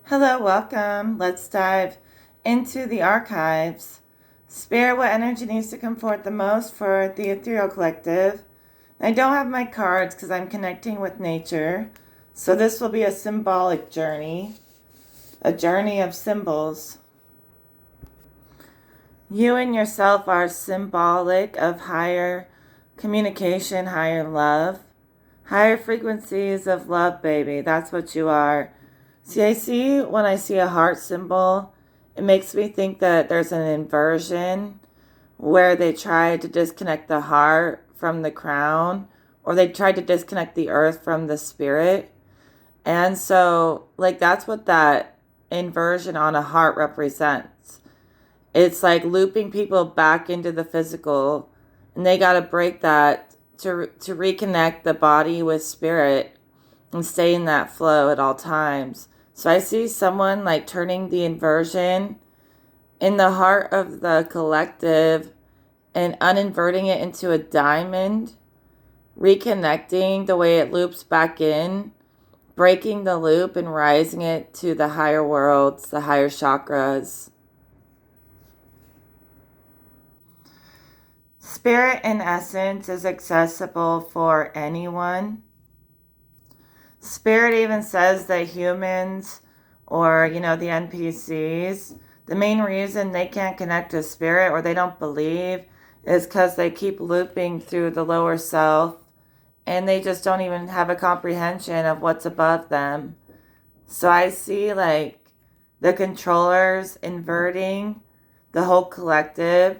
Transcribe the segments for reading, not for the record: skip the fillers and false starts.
Hello, welcome. Let's dive into the archives. Spirit, what energy needs to come forth the most for the Ethereal Collective? I don't have my cards because I'm connecting with nature. So this will be a symbolic journey, a journey of symbols. You and yourself are symbolic of higher communication, higher love, higher frequencies of love, baby. That's what you are. See, when I see a heart symbol, it makes me think that there's an inversion where they try to disconnect the heart from the crown, or they try to disconnect the earth from the spirit. And so, that's what that inversion on a heart represents. It's like looping people back into the physical, and they got to break that to reconnect the body with spirit and stay in that flow at all times. So I see someone turning the inversion in the heart of the collective and uninverting it into a diamond, reconnecting the way it loops back in, breaking the loop and rising it to the higher worlds, the higher chakras. Spirit in essence is accessible for anyone. Spirit even says that humans, or the NPCs, the main reason they can't connect to spirit, or they don't believe, is because they keep looping through the lower self and they just don't even have a comprehension of what's above them. So I see the controllers inverting the whole collective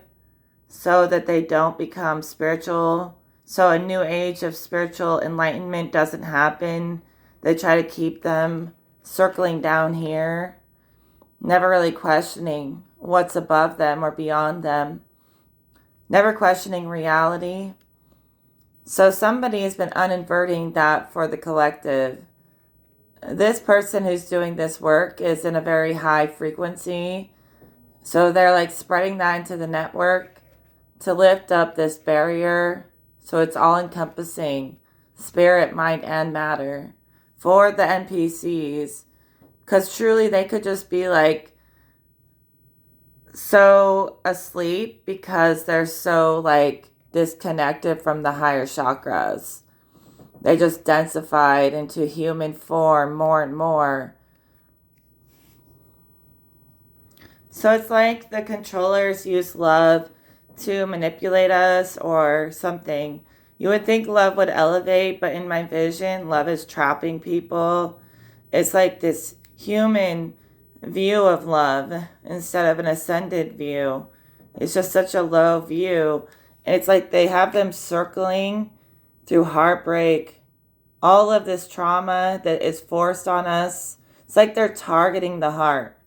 so that they don't become spiritual. So a new age of spiritual enlightenment doesn't happen. They try to keep them circling down here, never really questioning what's above them or beyond them, never questioning reality. So somebody has been uninverting that for the collective. This person who's doing this work is in a very high frequency. So they're spreading that into the network to lift up this barrier. So it's all encompassing, spirit, mind, and matter for the NPCs. Because truly they could just be so asleep because they're so disconnected from the higher chakras. They just densified into human form more and more. So it's like the controllers use love to manipulate us or something. You would think love would elevate, but in my vision, love is trapping people. It's like this human view of love instead of an ascended view. It's just such a low view. And it's like they have them circling through heartbreak, all of this trauma that is forced on us. It's like they're targeting the heart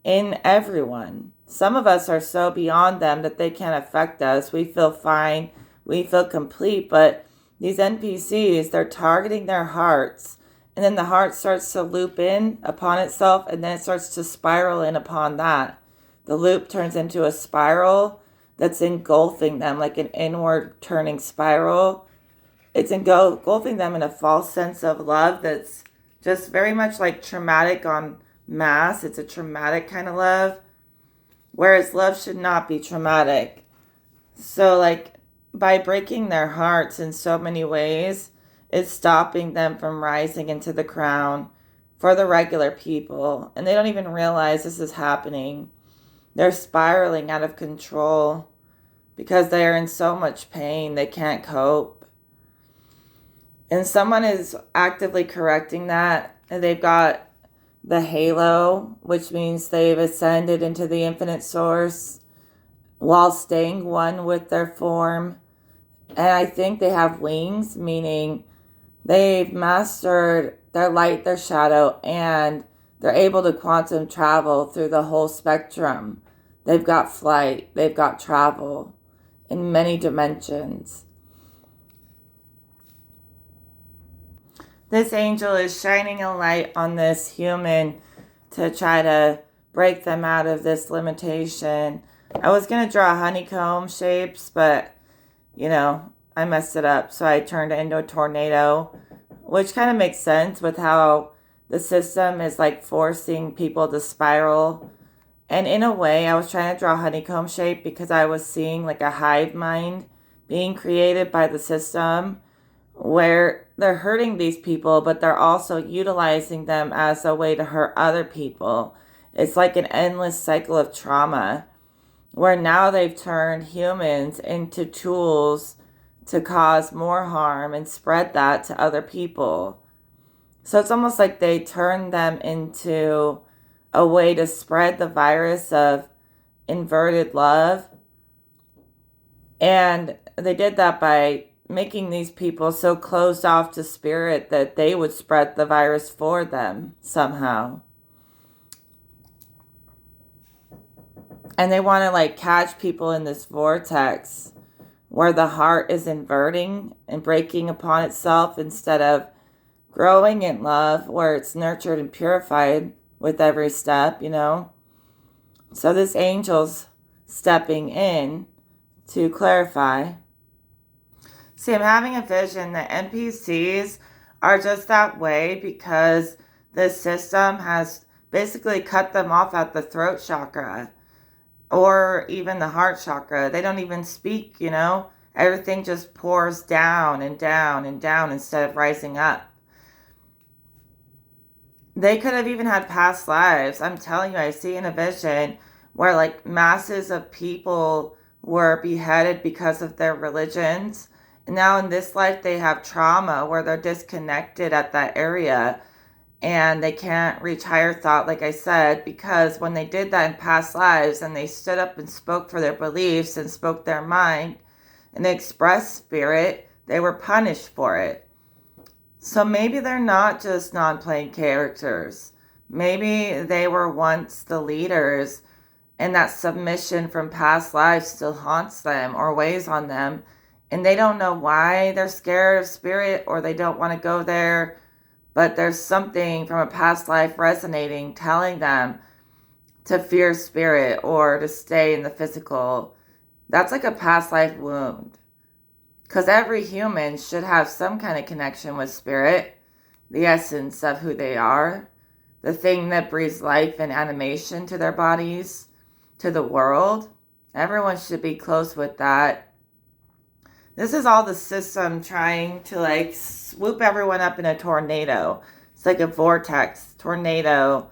in everyone. Some of us are so beyond them that they can't affect us. We feel fine. We feel complete. But these NPCs, they're targeting their hearts. And then the heart starts to loop in upon itself. And then it starts to spiral in upon that. The loop turns into a spiral that's engulfing them, like an inward turning spiral. It's engulfing them in a false sense of love that's just very much traumatic on mass. It's a traumatic kind of love. Whereas love should not be traumatic. So by breaking their hearts in so many ways, it's stopping them from rising into the crown for the regular people. And they don't even realize this is happening. They're spiraling out of control because they're in so much pain they can't cope. And someone is actively correcting that. And they've got the halo, which means they've ascended into the infinite source while staying one with their form. And I think they have wings, meaning they've mastered their light, their shadow, and they're able to quantum travel through the whole spectrum. They've got flight, they've got travel in many dimensions. This angel is shining a light on this human to try to break them out of this limitation. I was going to draw honeycomb shapes, but, I messed it up. So I turned it into a tornado, which kind of makes sense with how the system is like forcing people to spiral. And in a way, I was trying to draw honeycomb shape because I was seeing like a hive mind being created by the system where they're hurting these people, but they're also utilizing them as a way to hurt other people. It's like an endless cycle of trauma where now they've turned humans into tools to cause more harm and spread that to other people. So it's almost like they turned them into a way to spread the virus of inverted love. And they did that by making these people so closed off to spirit that they would spread the virus for them somehow. And they want to like catch people in this vortex where the heart is inverting and breaking upon itself instead of growing in love, where it's nurtured and purified with every step, you know. So this angel's stepping in to clarify. See, I'm having a vision that NPCs are just that way because the system has basically cut them off at the throat chakra or even the heart chakra. They don't even speak, you know. Everything just pours down and down and down instead of rising up. They could have even had past lives. I'm telling you, I see in a vision where like masses of people were beheaded because of their religions. And now in this life, they have trauma where they're disconnected at that area and they can't reach higher thought, like I said, because when they did that in past lives and they stood up and spoke for their beliefs and spoke their mind and they expressed spirit, they were punished for it. So maybe they're not just non-playing characters. Maybe they were once the leaders and that submission from past lives still haunts them or weighs on them. And they don't know why they're scared of spirit or they don't want to go there. But there's something from a past life resonating, telling them to fear spirit or to stay in the physical. That's like a past life wound. Because every human should have some kind of connection with spirit, the essence of who they are, the thing that breathes life and animation to their bodies, to the world. Everyone should be close with that. This is all the system trying to like swoop everyone up in a tornado. It's like a vortex, tornado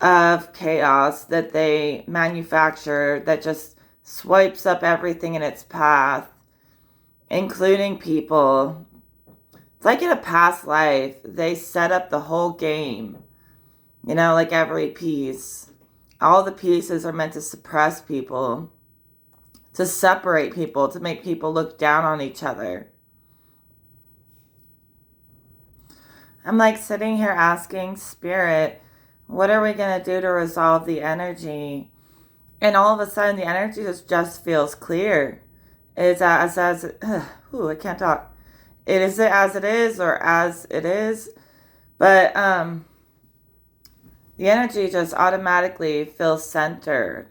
of chaos that they manufacture that just swipes up everything in its path, including people. It's like in a past life, they set up the whole game. You know, like every piece. All the pieces are meant to suppress people, to separate people, to make people look down on each other. I'm like sitting here asking Spirit, what are we going to do to resolve the energy? And all of a sudden, the energy just feels clear. It's I can't talk. It is it as it is or as it is. But the energy just automatically feels centered.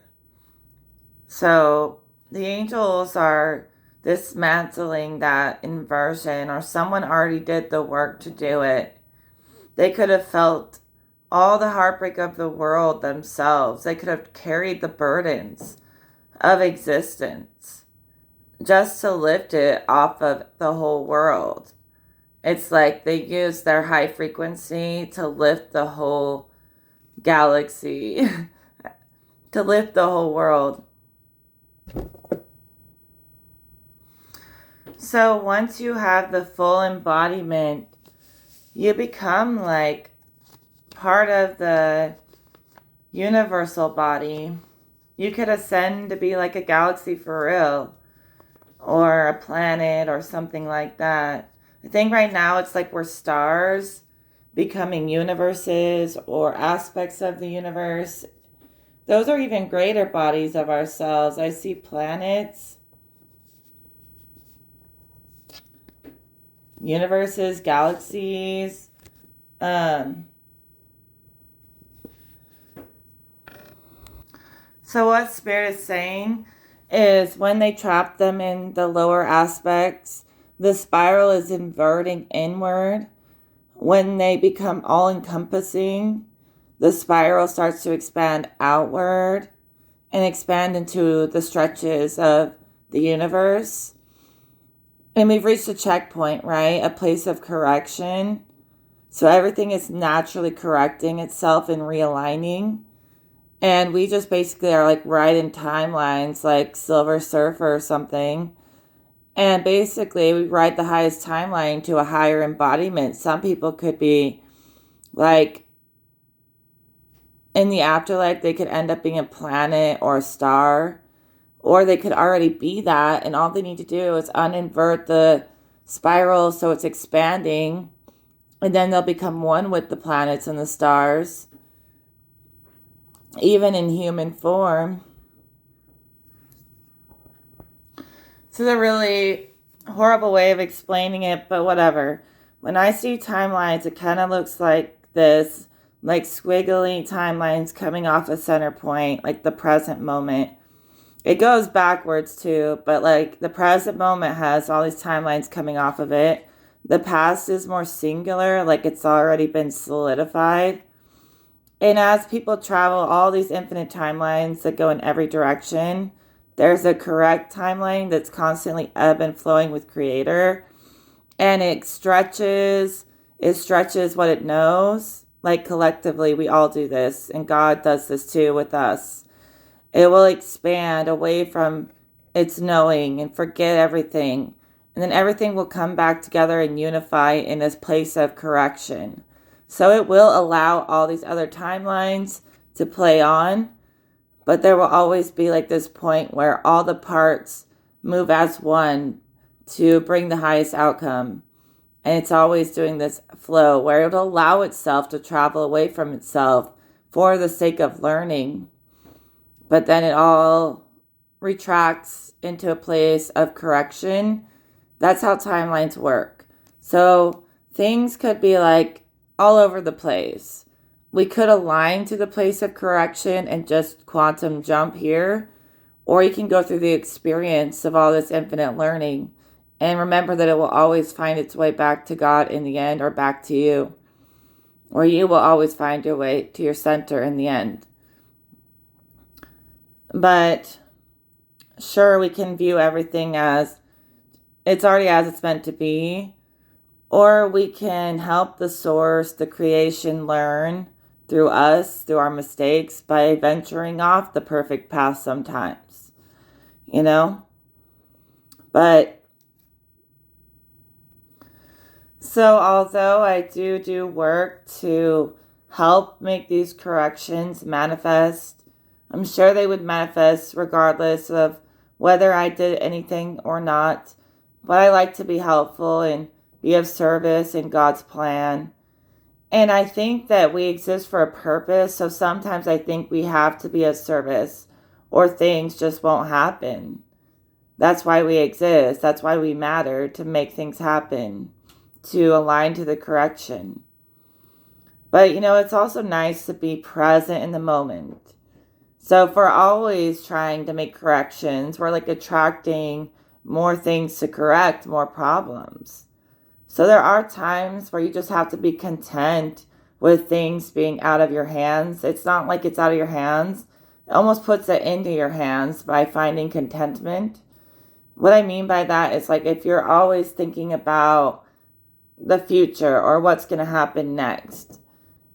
So the angels are dismantling that inversion, or someone already did the work to do it. They could have felt all the heartbreak of the world themselves. They could have carried the burdens of existence just to lift it off of the whole world. It's like they use their high frequency to lift the whole galaxy, to lift the whole world. So once you have the full embodiment, you become like part of the universal body. You could ascend to be like a galaxy for real, or a planet or something like that. I think right now it's like we're stars becoming universes or aspects of the universe. Those are even greater bodies of ourselves. I see planets, universes, galaxies. So what Spirit is saying is when they trap them in the lower aspects, the spiral is inverting inward, when they become all-encompassing, the spiral starts to expand outward and expand into the stretches of the universe. And we've reached a checkpoint, right? A place of correction. So everything is naturally correcting itself and realigning. And we just basically are like riding timelines like Silver Surfer or something. And basically we ride the highest timeline to a higher embodiment. Some people could be like in the afterlife, they could end up being a planet or a star, or they could already be that. And all they need to do is uninvert the spiral so it's expanding. And then they'll become one with the planets and the stars, even in human form. It's a really horrible way of explaining it, but whatever. When I see timelines, it kind of looks like this, like squiggly timelines coming off a center point, like the present moment. It goes backwards too, but like the present moment has all these timelines coming off of it. The past is more singular, like it's already been solidified. And as people travel all these infinite timelines that go in every direction, there's a correct timeline that's constantly ebb and flowing with Creator. And it stretches what it knows. Like collectively, we all do this. And God does this too with us. It will expand away from its knowing and forget everything. And then everything will come back together and unify in this place of correction. So it will allow all these other timelines to play on, but there will always be like this point where all the parts move as one to bring the highest outcome. And it's always doing this flow where it'll allow itself to travel away from itself for the sake of learning. But then it all retracts into a place of correction. That's how timelines work. So things could be like all over the place. We could align to the place of correction and just quantum jump here. Or you can go through the experience of all this infinite learning and remember that it will always find its way back to God in the end, or back to you. Or you will always find your way to your center in the end. But sure, we can view everything as it's already as it's meant to be. Or we can help the source, the creation, learn through us, through our mistakes, by venturing off the perfect path sometimes. You know? But so although I do work to help make these corrections manifest, I'm sure they would manifest regardless of whether I did anything or not. But I like to be helpful and be of service in God's plan. And I think that we exist for a purpose. So sometimes I think we have to be of service or things just won't happen. That's why we exist. That's why we matter, to make things happen, to align to the correction. But, you know, it's also nice to be present in the moment. So if we're always trying to make corrections, we're like attracting more things to correct, more problems. So there are times where you just have to be content with things being out of your hands. It's not like it's out of your hands. It almost puts it into your hands by finding contentment. What I mean by that is like if you're always thinking about the future or what's going to happen next,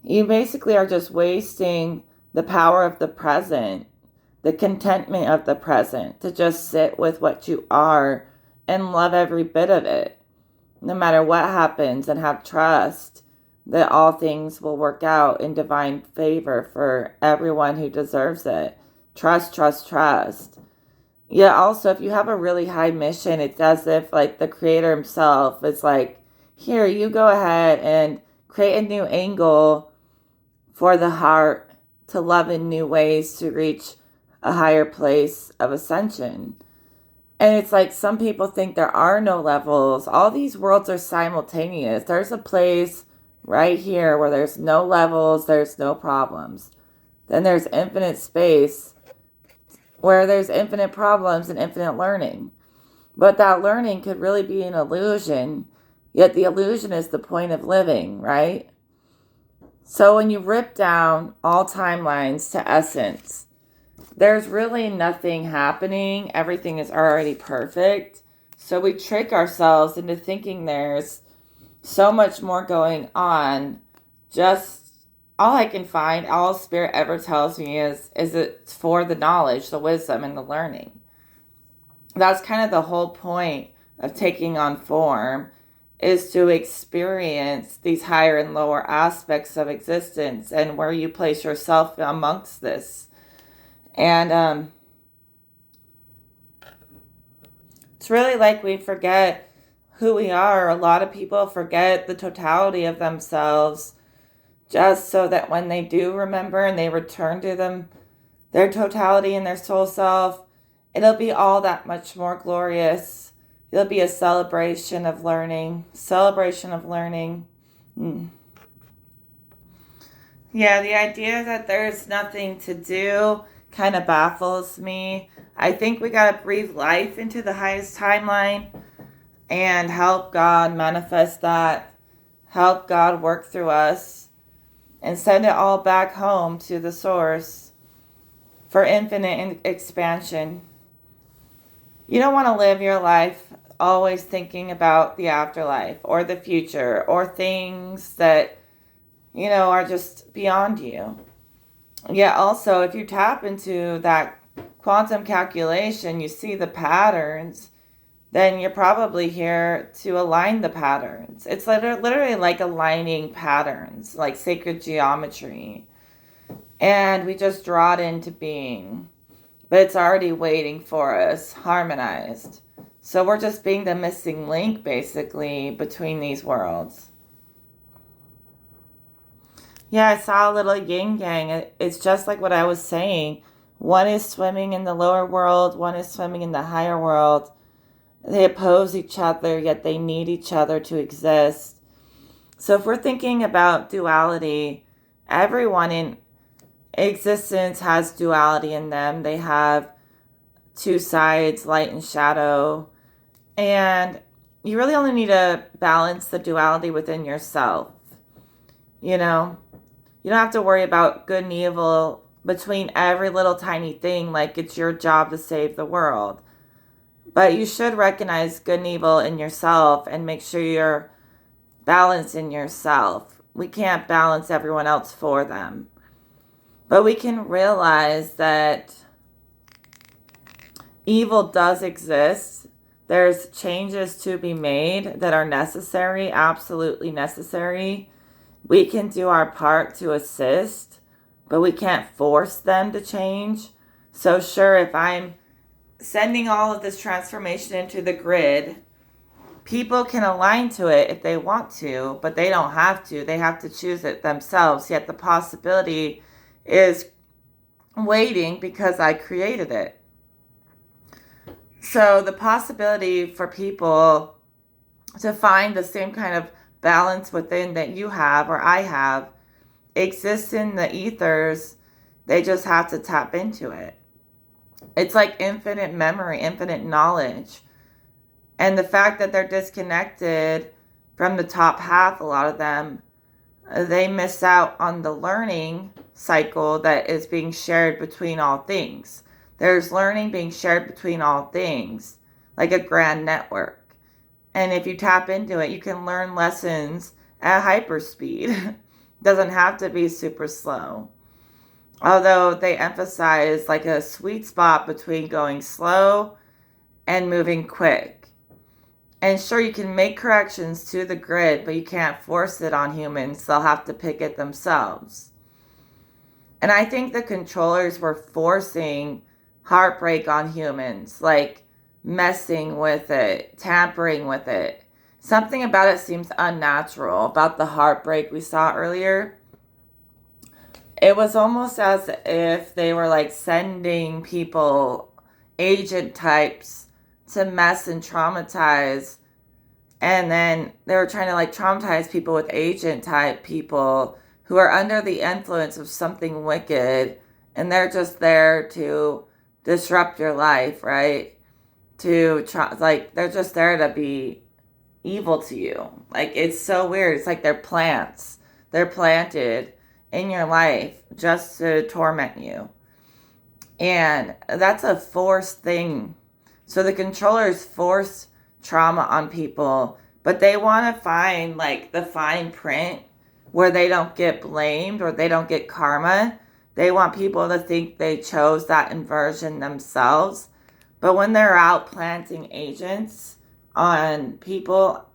you basically are just wasting the power of the present, the contentment of the present, to just sit with what you are and love every bit of it, no matter what happens, and have trust that all things will work out in divine favor for everyone who deserves it. Trust, trust, trust. Yeah, also, if you have a really high mission, it's as if like the creator himself is like, here, you go ahead and create a new angle for the heart to love in new ways to reach a higher place of ascension. And it's like some people think there are no levels. All these worlds are simultaneous. There's a place right here where there's no levels, there's no problems. Then there's infinite space where there's infinite problems and infinite learning. But that learning could really be an illusion. Yet the illusion is the point of living, right? So when you rip down all timelines to essence, there's really nothing happening. Everything is already perfect. So we trick ourselves into thinking there's so much more going on. Just all I can find, all Spirit ever tells me is it's for the knowledge, the wisdom, and the learning. That's kind of the whole point of taking on form, is to experience these higher and lower aspects of existence and where you place yourself amongst this. And it's really like we forget who we are. A lot of people forget the totality of themselves just so that when they do remember and they return to their totality and their soul self, it'll be all that much more glorious. It'll be a celebration of learning. Yeah, the idea that there's nothing to do kind of baffles me. I think we got to breathe life into the highest timeline and help God manifest that, help God work through us, and send it all back home to the source for infinite expansion. You don't want to live your life always thinking about the afterlife or the future or things that, are just beyond you. Yeah, also, if you tap into that quantum calculation, you see the patterns, then you're probably here to align the patterns. It's literally like aligning patterns, like sacred geometry. And we just draw it into being. But it's already waiting for us, harmonized. So we're just being the missing link, basically, between these worlds. Yeah, I saw a little yin yang. It's just like what I was saying. One is swimming in the lower world, one is swimming in the higher world. They oppose each other, yet they need each other to exist. So if we're thinking about duality, everyone in existence has duality in them. They have two sides, light and shadow. And you really only need to balance the duality within yourself. You don't have to worry about good and evil between every little tiny thing like it's your job to save the world. But you should recognize good and evil in yourself and make sure you're balancing yourself. We can't balance everyone else for them. But we can realize that evil does exist. There's changes to be made that are necessary, absolutely necessary. We can do our part to assist, but we can't force them to change. So sure, if I'm sending all of this transformation into the grid, people can align to it if they want to, but they don't have to. They have to choose it themselves. Yet the possibility is waiting because I created it. So the possibility for people to find the same kind of balance within that you have or I have exists in the ethers. They just have to tap into it. It's like infinite memory, infinite knowledge. And the fact that they're disconnected from the top half, a lot of them, they miss out on the learning cycle that is being shared between all things. There's learning being shared between all things, like a grand network. And if you tap into it, you can learn lessons at hyperspeed. Doesn't have to be super slow. Although they emphasize like a sweet spot between going slow and moving quick. And sure, you can make corrections to the grid, but you can't force it on humans. They'll have to pick it themselves. And I think the controllers were forcing heartbreak on humans, like messing with it, tampering with it. Something about it seems unnatural, about the heartbreak we saw earlier. It was almost as if they were like sending people, agent types, to mess and traumatize. And then they were trying to like traumatize people with agent type people who are under the influence of something wicked. And they're just there to disrupt your life, right? They're just there to be, evil to you. Like, it's so weird. It's like they're plants. They're planted in your life just to torment you. And that's a forced thing. So the controllers force trauma on people, but they want to find like the fine print where they don't get blamed or they don't get karma. They want people to think they chose that inversion themselves. But when they're out planting agents on people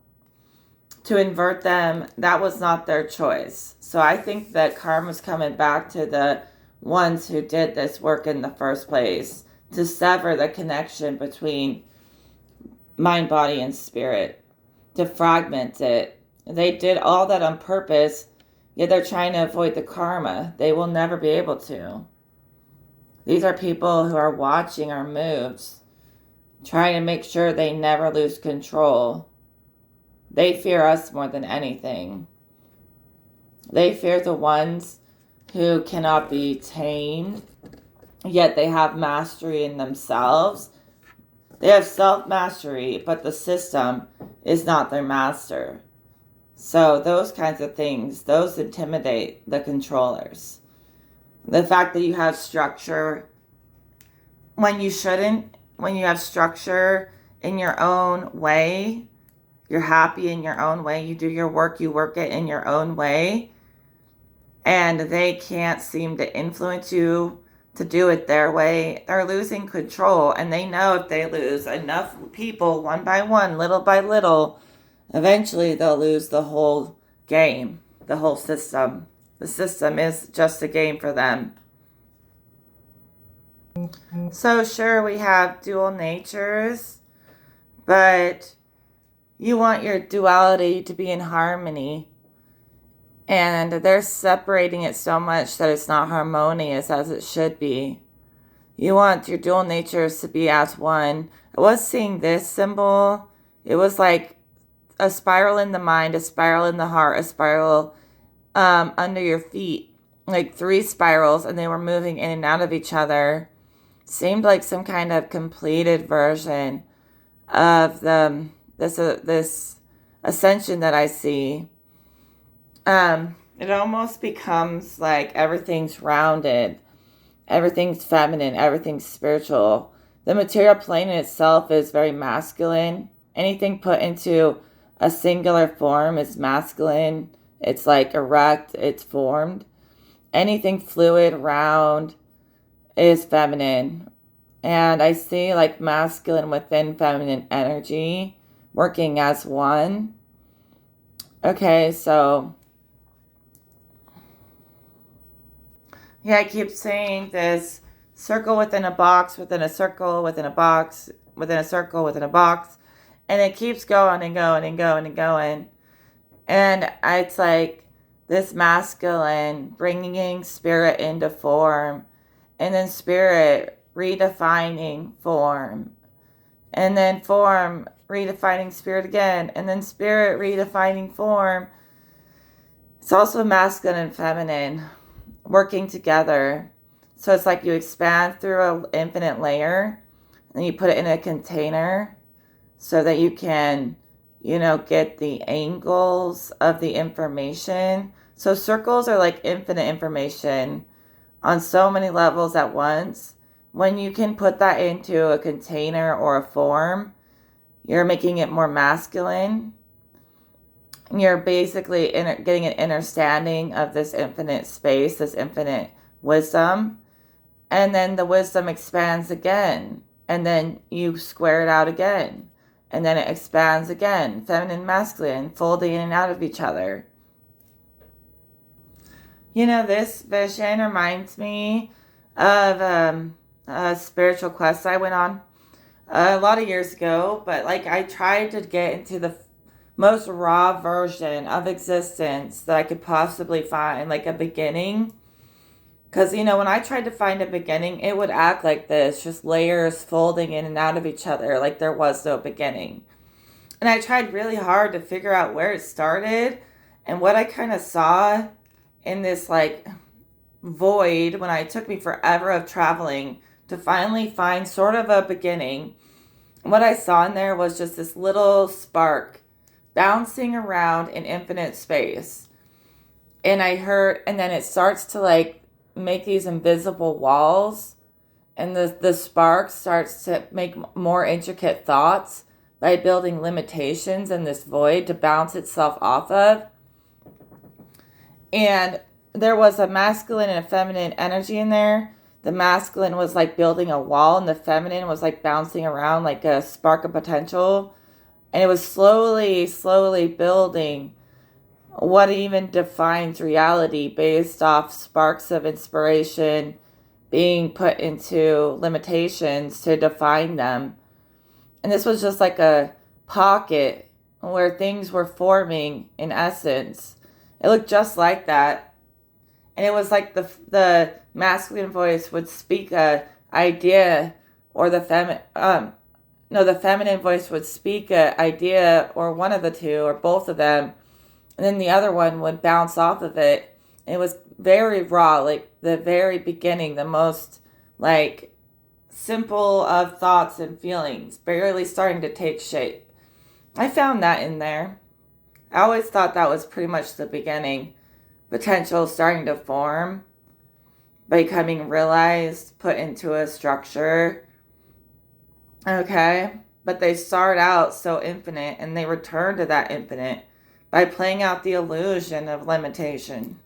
to invert them, that was not their choice. So I think that karma's coming back to the ones who did this work in the first place to sever the connection between mind, body, and spirit, to fragment it. They did all that on purpose, yet they're trying to avoid the karma. They will never be able to. These are people who are watching our moves, trying to make sure they never lose control. They fear us more than anything. They fear the ones who cannot be tamed, yet they have mastery in themselves. They have self-mastery, but the system is not their master. So those kinds of things, those intimidate the controllers. The fact that you have structure when you shouldn't, when you have structure in your own way, you're happy in your own way, you do your work, you work it in your own way, and they can't seem to influence you to do it their way, they're losing control. And they know if they lose enough people one by one, little by little, eventually they'll lose the whole game, the whole system. The system is just a game for them. So sure, we have dual natures, but you want your duality to be in harmony. And they're separating it so much that it's not harmonious as it should be. You want your dual natures to be as one. I was seeing this symbol. It was like a spiral in the mind, a spiral in the heart, a spiral under your feet. Like 3 spirals, and they were moving in and out of each other. Seemed like some kind of completed version of this ascension that I see. It almost becomes like everything's rounded, everything's feminine, everything's spiritual. The material plane in itself is very masculine. Anything put into a singular form is masculine. It's like erect, it's formed. Anything fluid, round, is feminine. And I see like masculine within feminine energy working as one. Okay, so yeah, I keep saying this circle within a box, within a circle, within a box, within a circle, within a box. And it keeps going and going and going and going. And it's like this masculine bringing spirit into form. And then spirit redefining form. And then form redefining spirit again. And then spirit redefining form. It's also masculine and feminine working together. So it's like you expand through an infinite layer and you put it in a container so that you can, get the angles of the information. So circles are like infinite information on so many levels at once. When you can put that into a container or a form, you're making it more masculine. You're basically getting an understanding of this infinite space, this infinite wisdom. And then the wisdom expands again. And then you square it out again. And then it expands again. Feminine, masculine, folding in and out of each other. This vision reminds me of a spiritual quest I went on a lot of years ago. But I tried to get into the most raw version of existence that I could possibly find, like a beginning. Because, when I tried to find a beginning, it would act like this, just layers folding in and out of each other, like there was no beginning. And I tried really hard to figure out where it started. And what I kind of saw in this, void, when it took me forever of traveling to finally find sort of a beginning, what I saw in there was just this little spark bouncing around in infinite space. And then it starts to like make these invisible walls, and the spark starts to make more intricate thoughts by building limitations in this void to bounce itself off of. And there was a masculine and a feminine energy in there. The masculine was like building a wall, and the feminine was like bouncing around like a spark of potential. And it was slowly building what even defines reality based off sparks of inspiration being put into limitations to define them. And this was just like a pocket where things were forming in essence. It looked just like that. And it was like the masculine voice would speak a idea, or the feminine voice would speak a idea, or one of the two, or both of them, and then the other one would bounce off of it. It was very raw, like the very beginning, the most like simple of thoughts and feelings, barely starting to take shape. I found that in there. I always thought that was pretty much the beginning. Potential starting to form, becoming realized, put into a structure. Okay? But they start out so infinite, and they return to that infinite by playing out the illusion of limitation.